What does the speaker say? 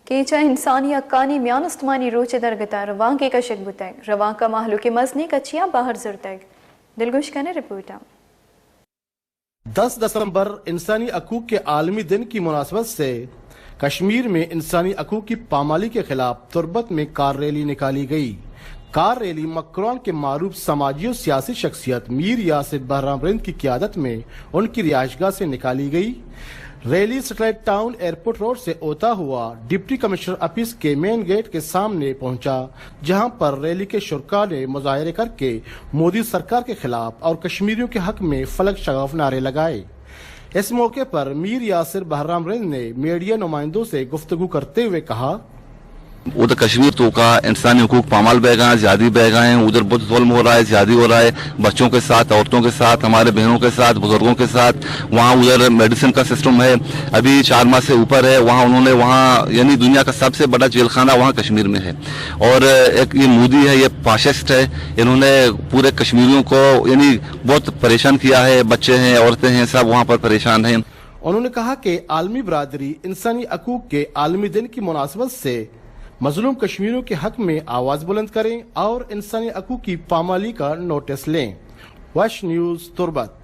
کیچا انسانی حقانی میان استمانی روچ درگتا روان کے کشک بتگ روان کا محلو کے مزنی کچیاں باہر زرتگ دلگوش کنے رپورٹا 10 دسمبر انسانی حقوق کے عالمی دن کی مناسبت سے کشمیر میں انسانی حقوق کی پامالی کے خلاف تربت میں کار ریلی نکالی گئی۔ کار ریلی مکران کے معروف سماجی و سیاسی شخصیت میر یاسر بہرام رند کی قیادت میں ان کی رہائش گاہ سے نکالی گئی۔ Rally satellite town airport road سے ہوتا ہوا ڈپٹی کمشنر آفس کے مین گیٹ کے سامنے پہنچا، جہاں پر ریلی کے شرکاء نے مظاہرے کر کے مودی سرکار کے خلاف اور کشمیریوں کے حق میں فلک شغاف نعرے لگائے۔ اس موقع پر میر یاسر بہرام رند نے میڈیا نمائندوں سے گفتگو کرتے ہوئے کہا، ادھر کشمیر تو کا انسانی حقوق پامال بہ گئے ہیں، زیادی بہ گئے ہیں، ادھر بہت ظلم ہو رہا ہے، زیادی ہو رہا ہے بچوں کے ساتھ، عورتوں کے ساتھ، ہمارے بہنوں کے ساتھ، بزرگوں کے ساتھ۔ وہاں ادھر میڈیسن کا سسٹم ہے ابھی 4 ماہ سے اوپر ہے، وہاں انہوں نے یعنی دنیا کا سب سے بڑا جیل خانہ وہاں کشمیر میں ہے۔ اور ایک یہ مودی ہے، یہ فاشسٹ ہے، انہوں نے پورے کشمیریوں کو یعنی بہت پریشان کیا ہے، بچے ہیں، عورتیں ہیں، سب وہاں پر پریشان ہیں۔ انہوں نے کہا کہ عالمی برادری انسانی حقوق کے عالمی دن کی مناسبت سے مظلوم کشمیریوں کے حق میں آواز بلند کریں اور انسانی حقوق کی پامالی کا نوٹس لیں۔ وش نیوز تربت۔